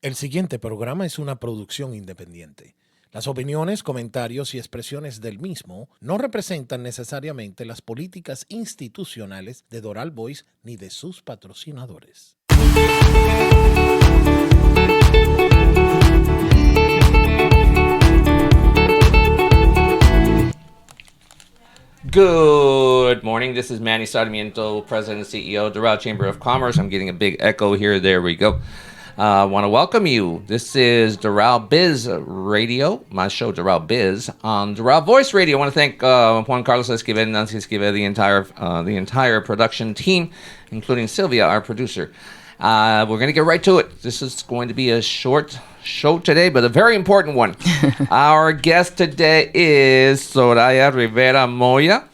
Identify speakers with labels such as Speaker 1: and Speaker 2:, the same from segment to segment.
Speaker 1: El siguiente programa es una producción independiente. Las opiniones, comentarios y expresiones del mismo no representan necesariamente las políticas institucionales de Doral Voice ni de sus patrocinadores.
Speaker 2: Good morning. This is Manny Sarmiento, President and CEO of Doral Chamber of Commerce. I'm getting a big echo here. There we go. I want to welcome you. This is Doral Biz Radio, my show Doral Biz on Doral Voice Radio. I want to thank Juan Carlos Esquivel, Nancy Esquivel, the entire production team, including Sylvia, our producer. We're going to get right to it. This is going to be a short show today, but a very important one. Our guest today is Soraya Rivera Moya.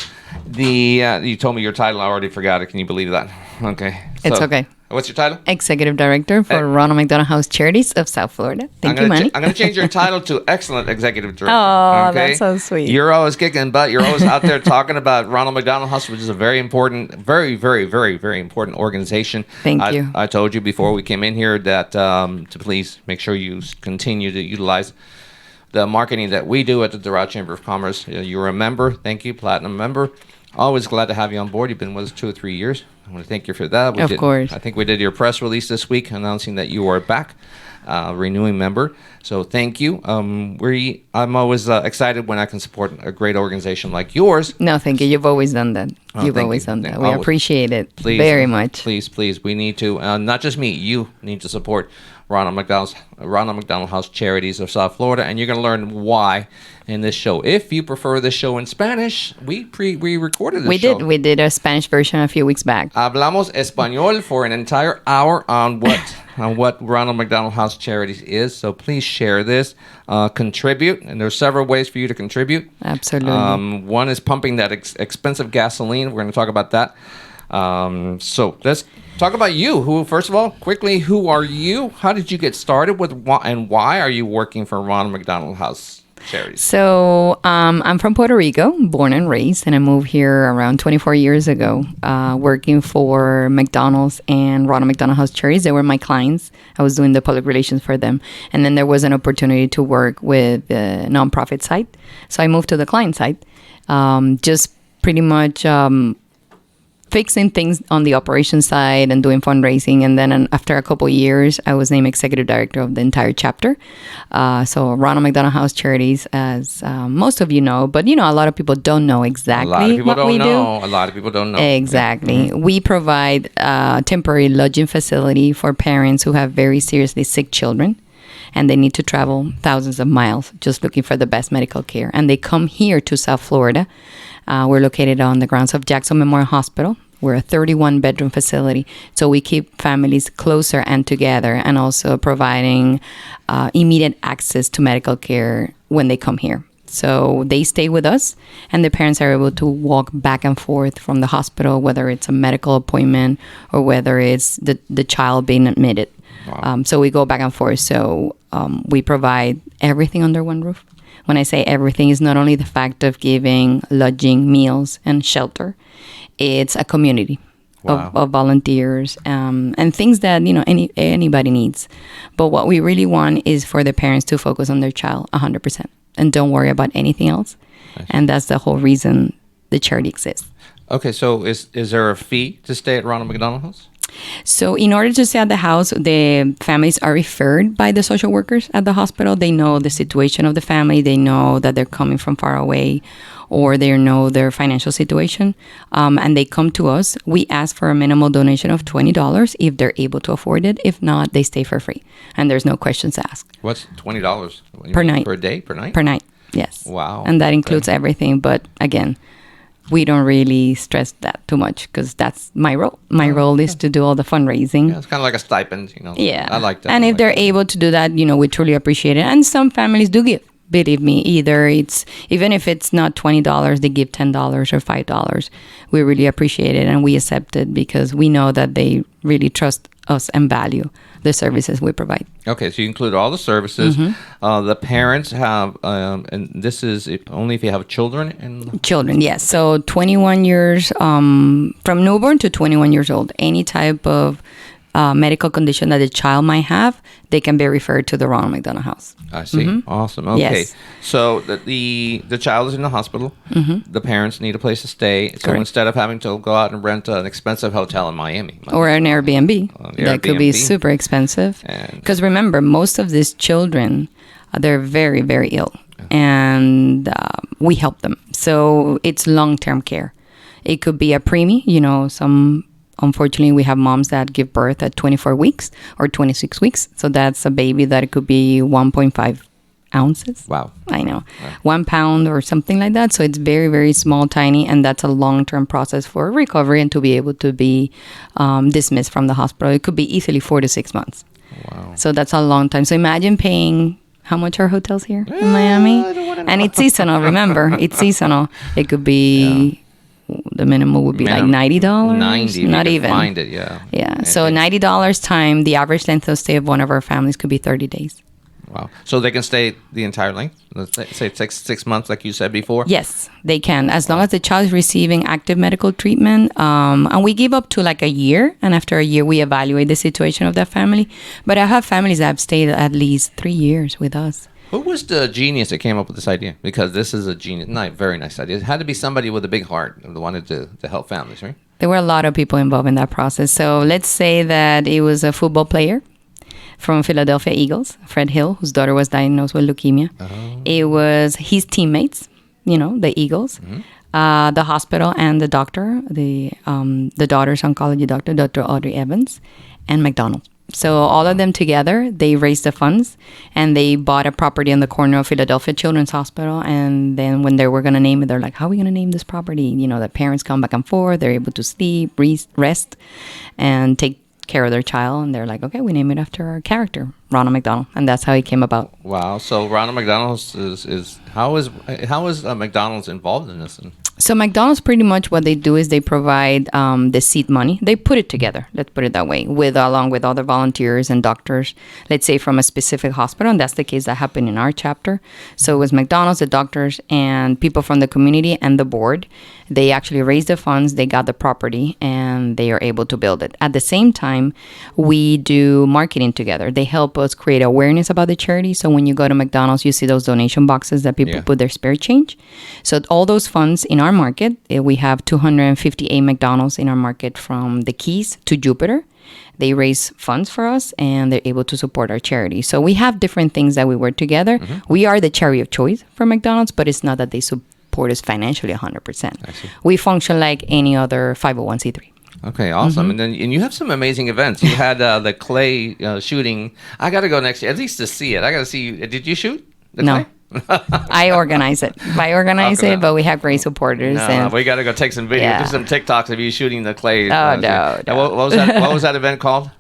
Speaker 2: You told me your title. I already forgot it. Can you believe that? Okay.
Speaker 3: It's okay.
Speaker 2: What's your title?
Speaker 3: Executive Director for Ronald McDonald House Charities of South Florida. Thank you, Manny.
Speaker 2: I'm going to change your title to Excellent Executive Director.
Speaker 3: Oh, okay? That's so sweet.
Speaker 2: You're always kicking butt. You're always out there talking about Ronald McDonald House, which is a very important, very, very, very, very important organization.
Speaker 3: Thank you.
Speaker 2: I told you before we came in here that to please make sure you continue to utilize the marketing that we do at the Doral Chamber of Commerce. You're a member. Thank you, Platinum member. Always glad to have you on board. You've been with us 2 or 3 years. I want to thank you for that.
Speaker 3: Of course.
Speaker 2: I think we did your press release this week announcing that you are back, renewing member. So thank you. I'm always excited when I can support a great organization like yours.
Speaker 3: No, thank you. You've always done that. You've always done that. We appreciate it very much.
Speaker 2: Please. We need to, not just me, you need to support Ronald McDonald House Charities of South Florida, and you're going to learn why in this show. If you prefer this show in Spanish, we recorded this show.
Speaker 3: We did a Spanish version a few weeks back.
Speaker 2: Hablamos español for an entire hour on what Ronald McDonald House Charities is. So please share this, contribute, and there's several ways for you to contribute.
Speaker 3: Absolutely.
Speaker 2: One is pumping that expensive gasoline. We're going to talk about that. So let's talk about you. First of all, quickly, who are you? How did you get started with, and why are you working for Ronald McDonald House Charities?
Speaker 3: So I'm from Puerto Rico, born and raised, and I moved here around 24 years ago, working for McDonald's and Ronald McDonald House Charities. They were my clients. I was doing the public relations for them. And then there was an opportunity to work with the nonprofit side. So I moved to the client side, just pretty much fixing things on the operations side and doing fundraising. And then after a couple of years, I was named executive director of the entire chapter. So Ronald McDonald House Charities, as most of you know, but a lot of people don't know exactly what we do.
Speaker 2: A lot of people don't know.
Speaker 3: Exactly. Mm-hmm. We provide a temporary lodging facility for parents who have very seriously sick children, and they need to travel thousands of miles just looking for the best medical care. And they come here to South Florida. We're located on the grounds of Jackson Memorial Hospital. We're a 31-bedroom facility, so we keep families closer and together, and also providing immediate access to medical care when they come here. So they stay with us, and the parents are able to walk back and forth from the hospital, whether it's a medical appointment or whether it's the child being admitted.
Speaker 2: Wow.
Speaker 3: So we go back and forth. So we provide everything under one roof. When I say everything, it's not only the fact of giving lodging, meals, and shelter. It's a community of volunteers and things that anybody needs. But what we really want is for the parents to focus on their child 100% and don't worry about anything else. And that's the whole reason the charity exists.
Speaker 2: Okay, so is there a fee to stay at Ronald McDonald House?
Speaker 3: So in order to stay at the house, the families are referred by the social workers at the hospital. They know the situation of the family. They know that they're coming from far away, or they know their financial situation. And they come to us. We ask for a minimal donation of $20 if they're able to afford it. If not, they stay for free. And there's no questions asked.
Speaker 2: What's $20?
Speaker 3: Per night.
Speaker 2: Per day? Per night?
Speaker 3: Per night, yes.
Speaker 2: Wow.
Speaker 3: And that includes everything. But again, we don't really stress that too much because that's my role. My role is to do all the fundraising.
Speaker 2: Yeah, it's kind of like a stipend,
Speaker 3: Yeah.
Speaker 2: I like that.
Speaker 3: And if they're able to do that, we truly appreciate it. And some families do give. Believe me, even if it's not $20, they give $10 or $5. We really appreciate it, and we accept it because we know that they really trust us and value the services we provide.
Speaker 2: Okay, so you include all the services.
Speaker 3: Mm-hmm.
Speaker 2: The parents have, and this is only if you have children?
Speaker 3: Children, yes. So 21 years, from newborn to 21 years old, any type of medical condition that the child might have, they can be referred to the Ronald McDonald House.
Speaker 2: I see. Awesome. Okay.
Speaker 3: Yes.
Speaker 2: So the child is in the hospital. The parents need a place to stay. So
Speaker 3: Correct.
Speaker 2: instead of having to go out and rent an expensive hotel in Miami,
Speaker 3: Or an Airbnb. That could be
Speaker 2: Airbnb.
Speaker 3: super expensive.
Speaker 2: And-
Speaker 3: Because remember, most of these children, they're very, very ill. And we help them. So it's long-term care. It could be a preemie. Unfortunately, we have moms that give birth at 24 weeks or 26 weeks. So that's a baby that could be 1.5 ounces.
Speaker 2: Wow.
Speaker 3: I know. 1 pound or something like that. So it's very, very small, tiny. And that's a long-term process for recovery and to be able to be dismissed from the hospital. It could be easily 4 to 6 months.
Speaker 2: Wow.
Speaker 3: So that's a long time. So imagine paying, how much are hotels here in Miami?
Speaker 2: I don't wanna know.
Speaker 3: And it's seasonal, remember. It's seasonal. It could be, the minimum would be like $90.
Speaker 2: 90. If
Speaker 3: Not
Speaker 2: you can
Speaker 3: even.
Speaker 2: find it, yeah.
Speaker 3: Yeah. So $90 time, the average length of stay of one of our families could be 30 days.
Speaker 2: Wow. So they can stay the entire length? Let's say 6 months, like you said before?
Speaker 3: Yes, they can, as long as the child is receiving active medical treatment. And we give up to like a year. And after a year, we evaluate the situation of that family. But I have families that have stayed at least 3 years with us.
Speaker 2: Who was the genius that came up with this idea? Because this is a genius, very nice idea. It had to be somebody with a big heart that wanted to help families, right?
Speaker 3: There were a lot of people involved in that process. So let's say that it was a football player from Philadelphia Eagles, Fred Hill, whose daughter was diagnosed with leukemia. It was his teammates, the Eagles, the hospital and the doctor, the daughter's oncology doctor, Dr. Audrey Evans, and McDonald's. So all of them together, they raised the funds and they bought a property on the corner of Philadelphia Children's Hospital. And then when they were going to name it, they're like, how are we going to name this property? The parents come back and forth. They're able to sleep, rest, and take care of their child. And they're like, okay, we name it after our character, Ronald McDonald. And that's how it came about.
Speaker 2: Wow. So Ronald McDonald is how is McDonald's involved in this?
Speaker 3: So McDonald's, pretty much what they do is they provide the seed money. They put it together, let's put it that way, along with other volunteers and doctors, let's say from a specific hospital. And that's the case that happened in our chapter. So it was McDonald's, the doctors, and people from the community and the board. They actually raised the funds, they got the property, and they are able to build it. At the same time, we do marketing together. They help us create awareness about the charity. So when you go to McDonald's, you see those donation boxes that people put their spare change. So all those funds in our market, we have 258 McDonald's in our market from the Keys to Jupiter. They raise funds for us and they're able to support our charity. So we have different things that we work together. We are the charity of choice for McDonald's, but it's not that they support us financially 100%. We function like any other 501c3.
Speaker 2: Okay, awesome. And you have some amazing events. You had the clay shooting. I got to go next year, at least to see it. I got to see you. Did you shoot the
Speaker 3: No.
Speaker 2: clay?
Speaker 3: I organize it. But we have great supporters.
Speaker 2: No, we got to go take some video,
Speaker 3: Yeah.
Speaker 2: do some TikToks of you shooting the clay.
Speaker 3: No.
Speaker 2: What was that event called?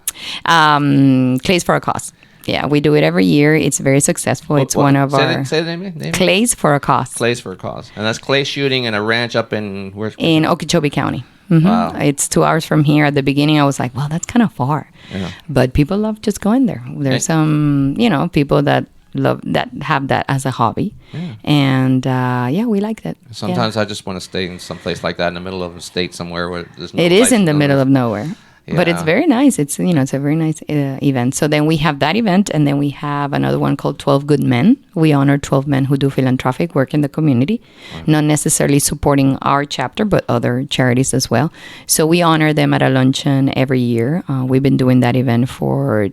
Speaker 3: Clays for a Cause. Yeah, we do it every year. It's very successful. It's one of our...
Speaker 2: Say the name?
Speaker 3: Clays for a Cause.
Speaker 2: Clays for a Cause. And that's clay shooting in a ranch up in...
Speaker 3: In Okeechobee County.
Speaker 2: Wow.
Speaker 3: It's 2 hours from here. At the beginning, I was like, well, that's kind of far.
Speaker 2: Yeah.
Speaker 3: But people love just going there. There's some, people that have that as a hobby. And we like that.
Speaker 2: Sometimes I just want to stay in some place like that in the middle of a state somewhere where there's no
Speaker 3: It is
Speaker 2: lights,
Speaker 3: in the
Speaker 2: no
Speaker 3: middle
Speaker 2: roof.
Speaker 3: of nowhere. But it's very nice. It's it's a very nice event. So then we have that event, and then we have another one called 12 Good Men. We honor 12 men who do philanthropic work in the community, not necessarily supporting our chapter, but other charities as well. So we honor them at a luncheon every year. We've been doing that event for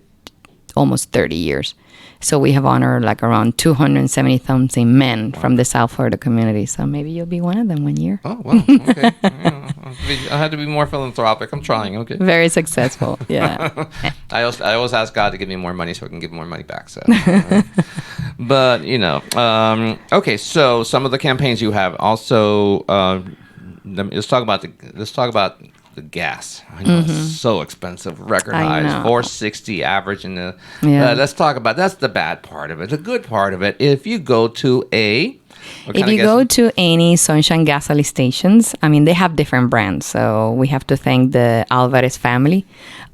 Speaker 3: almost 30 years. So we have honored like around 270,000 men from the South Florida community. So maybe you'll be one of them one year.
Speaker 2: Oh, well, okay. I had to be more philanthropic. I'm trying, okay.
Speaker 3: Very successful, yeah.
Speaker 2: I always ask God to give me more money so I can give more money back. So, but okay. So some of the campaigns you have also. Let's talk about the gas. I know it's so expensive. Record highs, $4.60 average in the. Let's talk about that's the bad part of it. The good part of it, if you go to to
Speaker 3: any Sunshine gasoline stations, I mean, they have different brands. So we have to thank the Alvarez family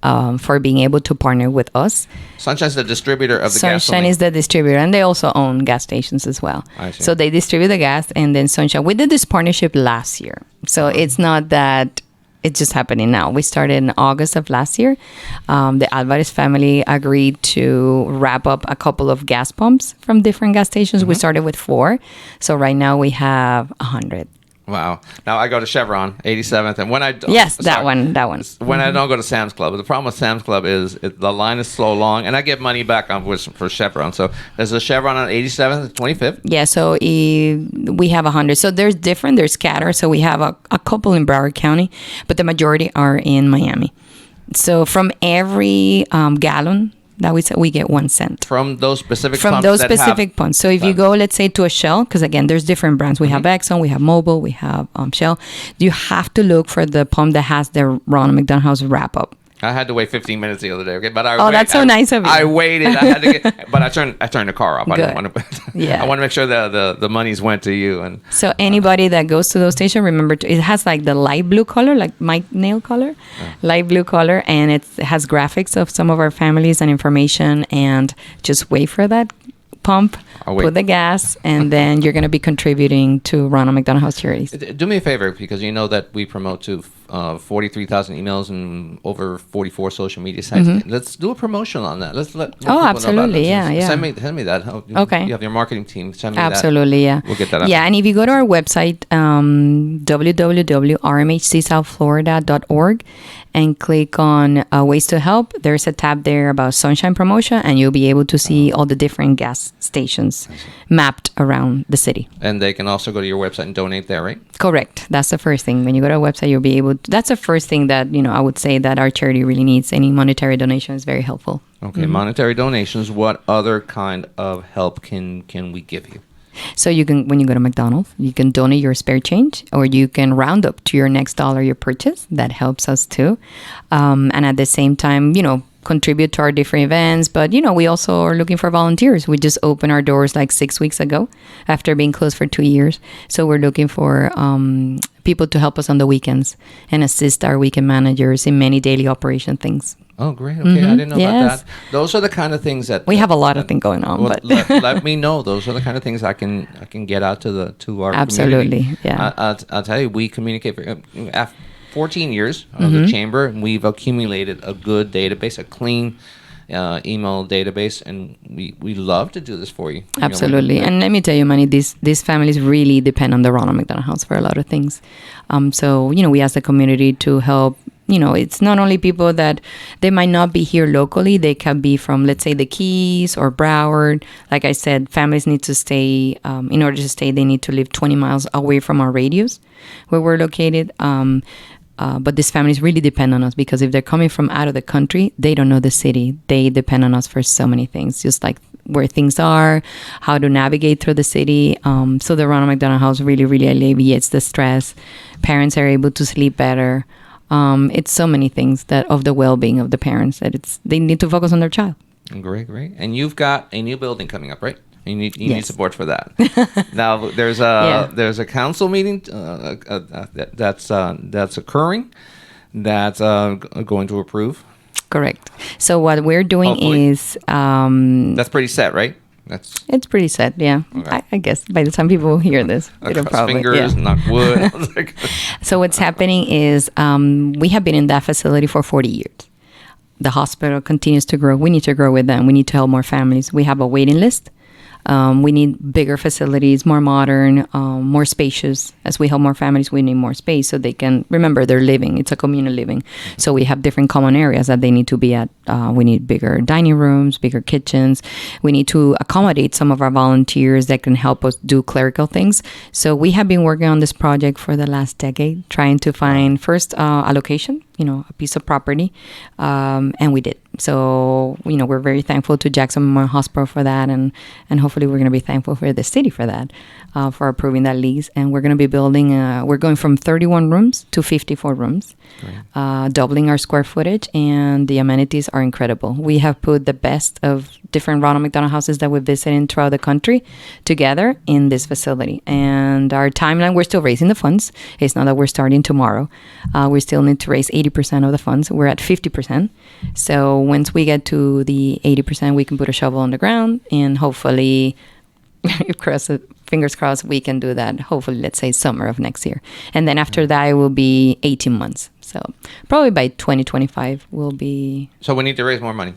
Speaker 3: for being able to partner with us.
Speaker 2: Sunshine's the distributor of the gas.
Speaker 3: Sunshine is the distributor, and they also own gas stations as well.
Speaker 2: I see.
Speaker 3: So they distribute the gas, and then Sunshine. We did this partnership last year. So it's not that it's just happening now. We started in August of last year. The Alvarez family agreed to wrap up a couple of gas pumps from different gas stations. We started with 4. So right now we have 100.
Speaker 2: Wow. Now I go to Chevron, 87th, and when I
Speaker 3: Yes, that one.
Speaker 2: When I don't go to Sam's Club, the problem with Sam's Club is the line is so long, and I get money back on for Chevron. So there's a Chevron on 87th, 25th.
Speaker 3: Yeah, so we have 100. So there's scattered. So we have a couple in Broward County, but the majority are in Miami. So from every gallon that we get 1 cent.
Speaker 2: From those specific
Speaker 3: pumps. So if you go, let's say, to a Shell, because again, there's different brands. We have Exxon, we have Mobil, we have Shell. You have to look for the pump that has the Ronald McDonald House wrap up.
Speaker 2: I had to wait 15 minutes the other day. Okay, but
Speaker 3: that's so nice of you.
Speaker 2: I waited. I had to but I turned the car off. I didn't want to.
Speaker 3: Yeah.
Speaker 2: I want to make sure that the monies went to you. And
Speaker 3: so anybody that goes to those stations, remember it has like the light blue color, like my nail color, light blue color, and it has graphics of some of our families and information. And just wait for that pump, put the gas, and then you're going to be contributing to Ronald McDonald House Charities.
Speaker 2: Do me a favor, because you know that we promote to 43,000 emails and over 44 social media sites. Let's do a promotion on that. Let's let more people
Speaker 3: absolutely,
Speaker 2: know about it.
Speaker 3: Yeah.
Speaker 2: Send me that.
Speaker 3: Okay.
Speaker 2: You have your marketing team. Send me
Speaker 3: absolutely,
Speaker 2: that.
Speaker 3: Yeah.
Speaker 2: We'll get that up.
Speaker 3: Yeah, and if you go to our website, www.rmhcsouthflorida.org, and click on ways to help, there's a tab there about sunshine promotion, and you'll be able to see all the different gas stations mapped around the city.
Speaker 2: And they can also go to your website and donate there, right?
Speaker 3: Correct. That's the first thing. When you go to our website, you'll be able to, that's the first thing that, I would say that our charity really needs. Any monetary donation is very helpful.
Speaker 2: Okay, monetary donations. What other kind of help can we give you?
Speaker 3: So you can, when you go to McDonald's, you can donate your spare change, or you can round up to your next dollar you purchase. That helps us too. And at the same time, contribute to our different events. But, we also are looking for volunteers. We just opened our doors like 6 weeks ago after being closed for 2 years. So we're looking for people to help us on the weekends and assist our weekend managers in many daily operation things.
Speaker 2: Oh, great. Okay, I didn't know about that. Those are the kind of things that...
Speaker 3: We have a lot of things going on.
Speaker 2: Well,
Speaker 3: but
Speaker 2: let me know. Those are the kind of things I can get out to our
Speaker 3: absolutely,
Speaker 2: community.
Speaker 3: Yeah.
Speaker 2: I'll tell you, we communicate for 14 years of the chamber, and we've accumulated a good database, a clean email database, and we love to do this for you.
Speaker 3: Absolutely. And let me tell you, Manny, these families really depend on the Ronald McDonald House for a lot of things. So, we ask the community to help. It's not only people that they might not be here locally. They can be from, let's say, the Keys or Broward. Like I said, families need to stay, in order to stay, they need to live 20 miles away from our radius where we're located. But these families really depend on us, because if they're coming from out of the country, they don't know the city. They depend on us for so many things, just like where things are, how to navigate through the city. So the Ronald McDonald House really, really alleviates the stress. Parents are able to sleep better. It's so many things that of the well-being of the parents that they need to focus on their child.
Speaker 2: Great. And you've got a new building coming up, right? You need support for that. Now there's a council meeting that's occurring that's going to approve.
Speaker 3: Correct. So what we're doing is
Speaker 2: that's pretty set, right?
Speaker 3: It's pretty set, yeah. Okay. I guess by the time people hear this, it'll probably
Speaker 2: fingers, knock wood.
Speaker 3: So what's happening is we have been in that facility for 40 years. The hospital continues to grow. We need to grow with them. We need to help more families. We have a waiting list. We need bigger facilities, more modern, more spacious. As we help more families, we need more space so they can, remember, they're living. It's a communal living. So we have different common areas that they need to be at. We need bigger dining rooms, bigger kitchens. We need to accommodate some of our volunteers that can help us do clerical things. So we have been working on this project for the last decade, trying to find first a location, a piece of property, and we did. So, we're very thankful to Jackson Memorial Hospital for that, and hopefully we're going to be thankful for the city for that, for approving that lease. And we're going to be building, we're going from 31 rooms to 54 rooms, doubling our square footage, and the amenities are incredible. We have put the best of different Ronald McDonald houses that we're visiting throughout the country together in this facility. And our timeline, we're still raising the funds. It's not that we're starting tomorrow. We still need to raise 80% of the funds. We're at 50%. So once we get to the 80%, we can put a shovel on the ground, and hopefully, fingers crossed, we can do that. Hopefully, let's say summer of next year. And then after that, it will be 18 months. So probably by 2025 will be
Speaker 2: So we need to raise more money.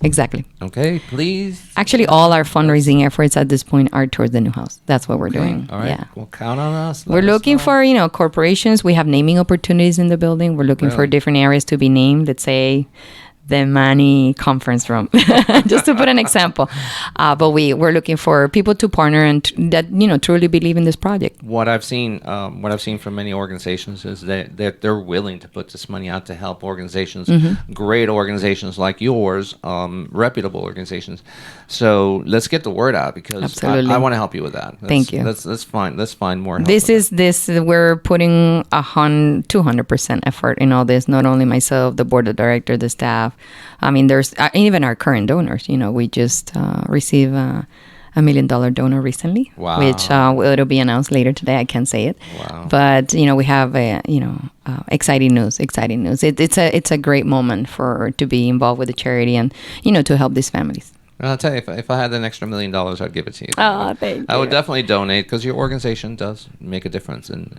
Speaker 3: exactly.
Speaker 2: Okay, please.
Speaker 3: Actually, all our fundraising efforts at this point are towards the new house. That's what we're doing.
Speaker 2: All right.
Speaker 3: Yeah.
Speaker 2: Well, count on us.
Speaker 3: We're looking for, corporations. We have naming opportunities in the building. We're looking for
Speaker 2: Really?
Speaker 3: different areas to be named. Let's say the Manny conference room, just to put an example. But we're looking for people to partner and that, truly believe in this project.
Speaker 2: What I've seen from many organizations is that they're willing to put this money out to help organizations, great organizations like yours, reputable organizations. So let's get the word out because
Speaker 3: Absolutely.
Speaker 2: I want to help you with that.
Speaker 3: Thank you.
Speaker 2: Let's find more. Help
Speaker 3: We're putting 200% effort in all this. Not only myself, the board of directors, the staff. I mean, there's even our current donors. We just received $1 million donor recently,
Speaker 2: Wow.
Speaker 3: which it'll be announced later today. I can't say it,
Speaker 2: Wow.
Speaker 3: but we have exciting news. It's a great moment to be involved with the charity and to help these families.
Speaker 2: I'll tell you, if I had an extra $1 million, I'd give it to you.
Speaker 3: Oh, thank you.
Speaker 2: I would definitely donate because your organization does make a difference, and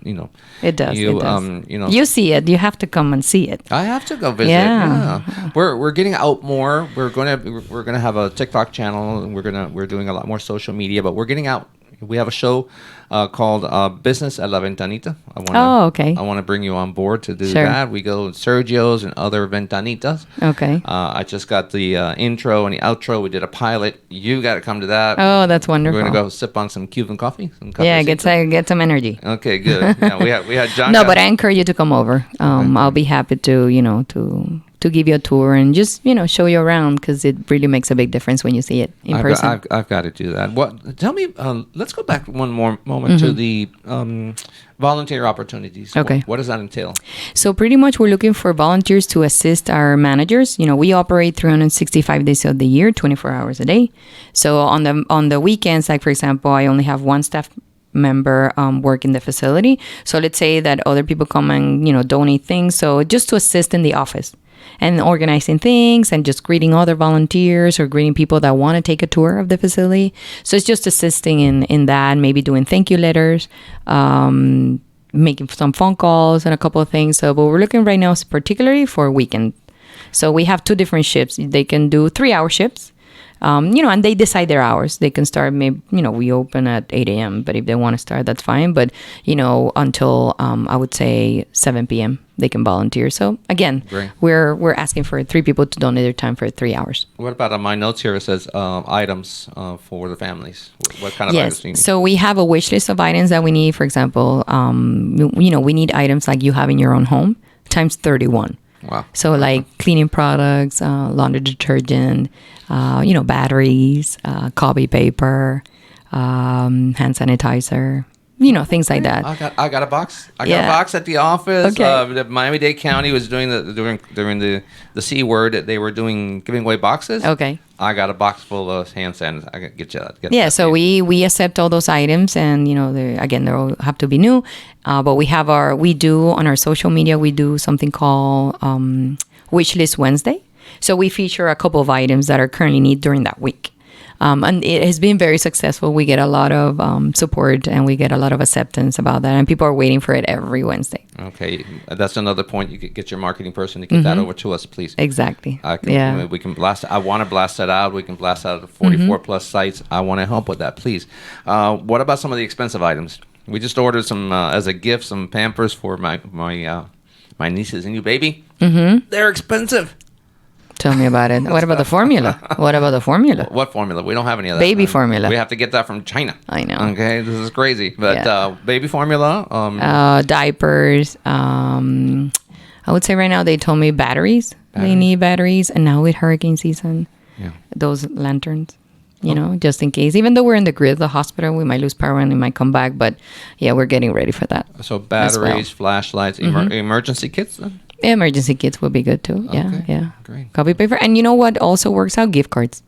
Speaker 3: It does.
Speaker 2: You,
Speaker 3: it does.
Speaker 2: you
Speaker 3: You see it. You have to come and see it.
Speaker 2: I have to go visit.
Speaker 3: Yeah.
Speaker 2: We're getting out more. We're gonna have a TikTok channel, and we're doing a lot more social media. But we're getting out. We have a show called Business at La Ventanita.
Speaker 3: Okay.
Speaker 2: I want to bring you on board to do
Speaker 3: Sure.
Speaker 2: that. We go to Sergio's and other Ventanitas.
Speaker 3: Okay.
Speaker 2: I just got the intro and the outro. We did a pilot. You got to come to that.
Speaker 3: Oh, that's wonderful.
Speaker 2: We're gonna go sip on some Cuban coffee.
Speaker 3: Yeah, get some energy.
Speaker 2: Okay, good. Yeah, we had John.
Speaker 3: No, but I encourage you to come over. I'll be happy to to give you a tour and just show you around because it really makes a big difference when you see it in person.
Speaker 2: I've got to do that. Tell me. Let's go back one more moment to the volunteer opportunities.
Speaker 3: Okay.
Speaker 2: What does that entail?
Speaker 3: So pretty much we're looking for volunteers to assist our managers. We operate 365 days of the year, 24 hours a day. So on the weekends, like for example, I only have one staff member work in the facility. So let's say that other people come and donate things. So just to assist in the office and organizing things and just greeting other volunteers or greeting people that want to take a tour of the facility. So it's just assisting in that, maybe doing thank you letters, making some phone calls and a couple of things. So, but we're looking right now particularly for weekend. So we have two different shifts. They can do 3-hour shifts. And they decide their hours. They can start, maybe, we open at 8 a.m., but if they want to start, that's fine. But, until, I would say 7 p.m., they can volunteer. So again,
Speaker 2: Great.
Speaker 3: we're asking for 3 people to donate their time for 3 hours.
Speaker 2: What about on my notes here? It says items for the families. What kind of items do you need?
Speaker 3: So we have a wish list of items that we need. For example, we need items like you have in your own home times 31.
Speaker 2: Wow.
Speaker 3: So like cleaning products, laundry detergent, batteries, copy paper, hand sanitizer, things like that.
Speaker 2: I got a box. I got a box at the office.
Speaker 3: Okay.
Speaker 2: The Miami-Dade County was doing during the C word. They were giving away boxes.
Speaker 3: Okay.
Speaker 2: I got a box full of hand sanitizer. I can get you that.
Speaker 3: Yeah, so we accept all those items, and they all have to be new. But we do on our social media, we do something called Wishlist Wednesday. So we feature a couple of items that are currently needed during that week. And it has been very successful. We get a lot of support and we get a lot of acceptance about that. And people are waiting for it every Wednesday.
Speaker 2: Okay. That's another point. You could get your marketing person to get that over to us, please.
Speaker 3: Exactly.
Speaker 2: We can blast it. I want to blast that out. We can blast out the 44 plus sites. I want to help with that, please. What about some of the expensive items? We just ordered some, as a gift, some Pampers for my nieces and you, baby. Mm-hmm. They're expensive.
Speaker 3: Tell me about it. What about the formula? What about the formula?
Speaker 2: What formula? We don't have any of that.
Speaker 3: Baby formula.
Speaker 2: We have to get that from China.
Speaker 3: I know.
Speaker 2: Okay, this is crazy. But baby formula.
Speaker 3: Diapers. I would say right now they told me batteries. They need batteries, and now with hurricane season, those lanterns. Just in case. Even though we're in the grid of the hospital, we might lose power and it might come back. But yeah, we're getting ready for that.
Speaker 2: So batteries, flashlights, emergency kits. Then?
Speaker 3: Emergency kits would be good too.
Speaker 2: Okay.
Speaker 3: Yeah.
Speaker 2: Great.
Speaker 3: Copy paper. And you know what also works out? Gift cards.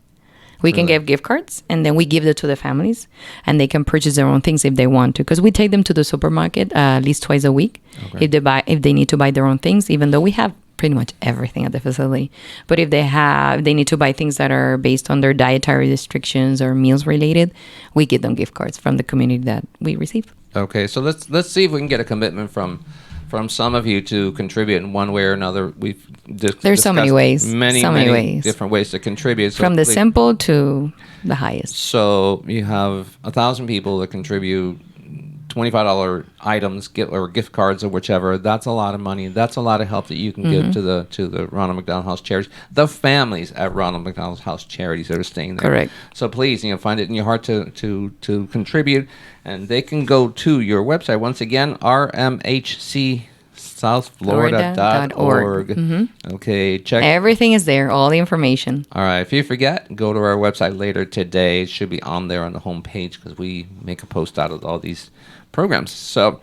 Speaker 3: We can give gift cards and then we give it to the families and they can purchase their own things if they want to. Because we take them to the supermarket at least twice a week if they need to buy their own things, even though we have pretty much everything at the facility. But if they need to buy things that are based on their dietary restrictions or meals related, we give them gift cards from the community that we receive.
Speaker 2: Okay, so let's see if we can get a commitment from from some of you to contribute in one way or another. We've
Speaker 3: There's so many ways.
Speaker 2: Many ways. Different ways to contribute. So
Speaker 3: from the simple to the highest.
Speaker 2: So you have 1,000 people that contribute $25 items, gift cards, or whichever. That's a lot of money. That's a lot of help that you can give to the Ronald McDonald House Charities, the families at Ronald McDonald House Charities that are staying there.
Speaker 3: Correct.
Speaker 2: So please, find it in your heart to contribute, and they can go to your website once again, rmhcsouthflorida.org. Okay, check.
Speaker 3: Everything is there, all the information.
Speaker 2: All right. If you forget, go to our website later today. It should be on there on the home page because we make a post out of all these programs. So,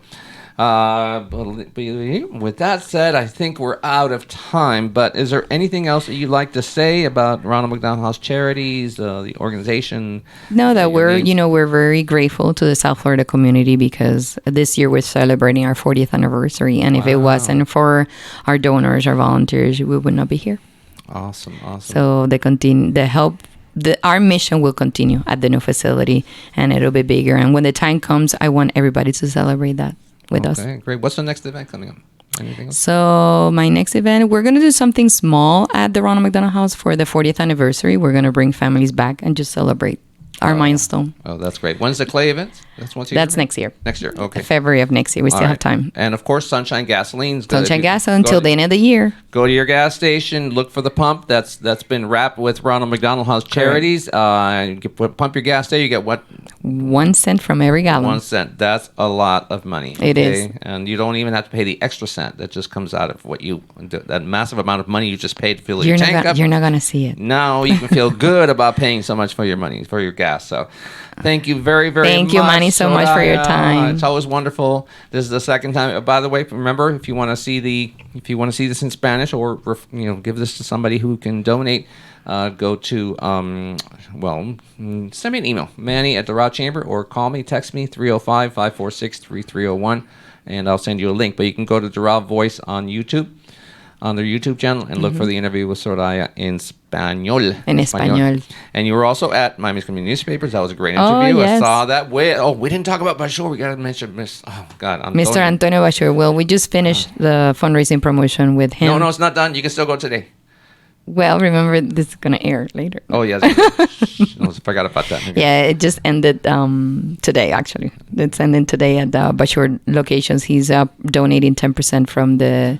Speaker 2: with that said, I think we're out of time. But is there anything else that you'd like to say about Ronald McDonald House Charities, the organization?
Speaker 3: No, that we're very grateful to the South Florida community because this year we're celebrating our 40th anniversary, and if it wasn't for our donors, our volunteers, we would not be here.
Speaker 2: Awesome.
Speaker 3: So our mission will continue at the new facility, and it'll be bigger. And when the time comes, I want everybody to celebrate that with us.
Speaker 2: Okay, great. What's the next event coming up? Anything else?
Speaker 3: So my next event, we're going to do something small at the Ronald McDonald House for the 40th anniversary. We're going to bring families back and just celebrate our milestone.
Speaker 2: Oh, that's great. When's the clay event? That's
Speaker 3: next year.
Speaker 2: Next year, okay.
Speaker 3: February of next year. We still have time.
Speaker 2: And of course, Sunshine Gasoline.
Speaker 3: Sunshine Gasoline until the end of the year.
Speaker 2: Go to your gas station, look for the pump that's been wrapped with Ronald McDonald House Charities. Pump your gas there. You get what?
Speaker 3: 1 cent from every gallon.
Speaker 2: 1 cent. That's a lot of money.
Speaker 3: It is.
Speaker 2: And you don't even have to pay the extra cent. That just comes out of that massive amount of money you just paid to fill your tank up.
Speaker 3: You're not going to see it.
Speaker 2: No, you can feel good about paying so much for your money, for your gas. So thank you very, very much.
Speaker 3: Thank you, Manny, so much for your time.
Speaker 2: It's always wonderful. This is the second time. By the way, remember, if you want to see this in Spanish or give this to somebody who can donate, go to send me an email, Manny at Doral Chamber, or call me, text me 305-546-3301, and I'll send you a link. But you can go to Doral Voice on YouTube, on their YouTube channel, and look for the interview with Soraya in Español.
Speaker 3: En Español.
Speaker 2: And you were also at Miami's Community Newspapers. That was a great interview.
Speaker 3: Yes.
Speaker 2: I saw that. We didn't talk about Bashur. We got to mention
Speaker 3: Mr. Antonio Bashur. Well, we just finished the fundraising promotion with him.
Speaker 2: No, it's not done. You can still go today.
Speaker 3: Well, remember, this is going to air later.
Speaker 2: Oh, yes. I forgot about that. Okay.
Speaker 3: Yeah, it just ended today, actually. It's ending today at the Bashur locations. He's donating 10% from the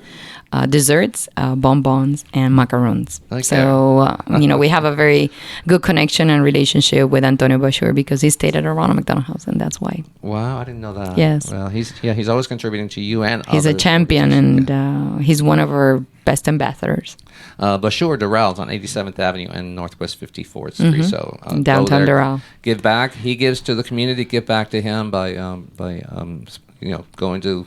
Speaker 3: desserts, bonbons, and macarons.
Speaker 2: Okay.
Speaker 3: So, we have a very good connection and relationship with Antonio Bashur because he stayed at a Ronald McDonald House, and that's why.
Speaker 2: Wow, I didn't know that.
Speaker 3: Yes.
Speaker 2: Well, he's always contributing to you and
Speaker 3: he's a champion, and he's one of our best ambassadors.
Speaker 2: Bashur Doral's on 87th Avenue and Northwest 54th Street. So
Speaker 3: downtown Doral.
Speaker 2: Give back. He gives to the community. Give back to him by going to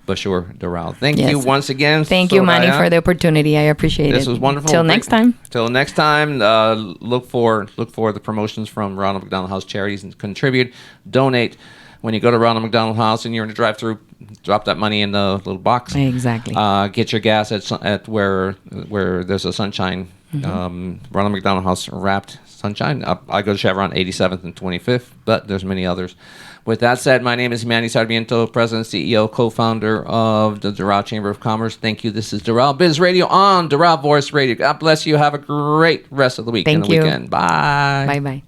Speaker 2: Bashur Doral. Thank you once again.
Speaker 3: Thank you, Manny, for the opportunity. I appreciate it.
Speaker 2: This was wonderful.
Speaker 3: Till next time.
Speaker 2: Till next time. Look for the promotions from Ronald McDonald House Charities and contribute, donate. When you go to Ronald McDonald House and you're in the drive-thru, drop that money in the little box.
Speaker 3: Exactly.
Speaker 2: Get your gas at where there's a Sunshine. Ronald McDonald House wrapped Sunshine. I go to Chevron 87th and 25th, but there's many others. With that said, my name is Manny Sarmiento, President, CEO, co-founder of the Doral Chamber of Commerce. Thank you. This is Doral Biz Radio on Doral Voice Radio. God bless you. Have a great rest of the week and the weekend. Bye.
Speaker 3: Bye-bye.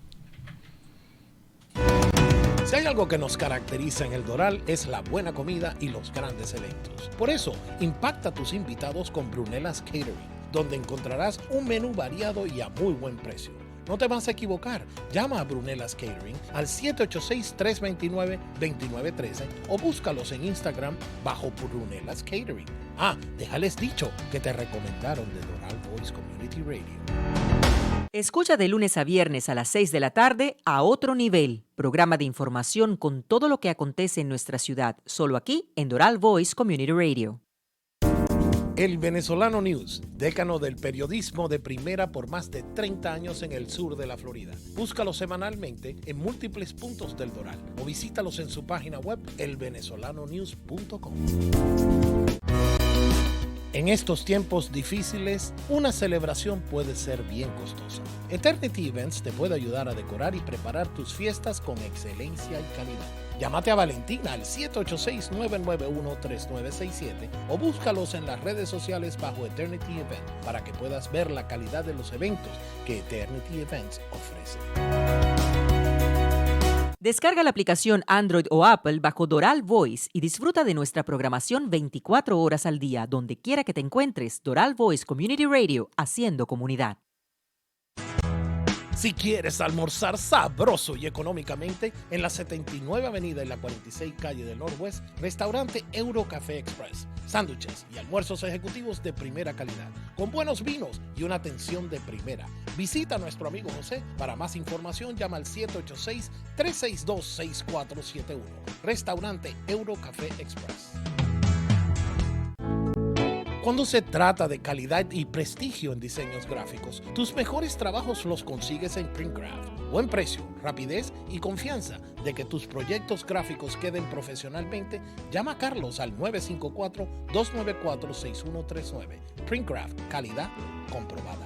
Speaker 1: Si hay algo que nos caracteriza en el Doral es la buena comida y los grandes eventos. Por eso, impacta a tus invitados con Brunelas Catering, donde encontrarás un menú variado y a muy buen precio. No te vas a equivocar. Llama a Brunelas Catering al 786-329-2913 o búscalos en Instagram bajo Brunelas Catering. Déjales dicho que te recomendaron de Doral Voice Community Radio.
Speaker 4: Escucha de lunes a viernes a las 6 de la tarde a Otro Nivel, programa de información con todo lo que acontece en nuestra ciudad, solo aquí en Doral Voice Community Radio.
Speaker 1: El Venezolano News, décano del periodismo de primera por más de 30 años en el sur de la Florida. Búscalo semanalmente en múltiples puntos del Doral o visítalos en su página web elvenezolanonews.com. En estos tiempos difíciles, una celebración puede ser bien costosa. Eternity Events te puede ayudar a decorar y preparar tus fiestas con excelencia y calidad. Llámate a Valentina al 786-991-3967 o búscalos en las redes sociales bajo Eternity Event para que puedas ver la calidad de los eventos que Eternity Events ofrece.
Speaker 4: Descarga la aplicación Android o Apple bajo Doral Voice y disfruta de nuestra programación 24 horas al día, donde quiera que te encuentres. Doral Voice Community Radio, haciendo comunidad.
Speaker 1: Si quieres almorzar sabroso y económicamente, en la 79 Avenida y la 46 Calle del Northwest, restaurante Eurocafé Express. Sándwiches y almuerzos ejecutivos de primera calidad, con buenos vinos y una atención de primera. Visita a nuestro amigo José. Para más información, llama al 786-362-6471. Restaurante Eurocafé Express. Cuando se trata de calidad y prestigio en diseños gráficos, tus mejores trabajos los consigues en Printcraft. Buen precio, rapidez y confianza de que tus proyectos gráficos queden profesionalmente. Llama a Carlos al 954-294-6139. Printcraft, calidad comprobada.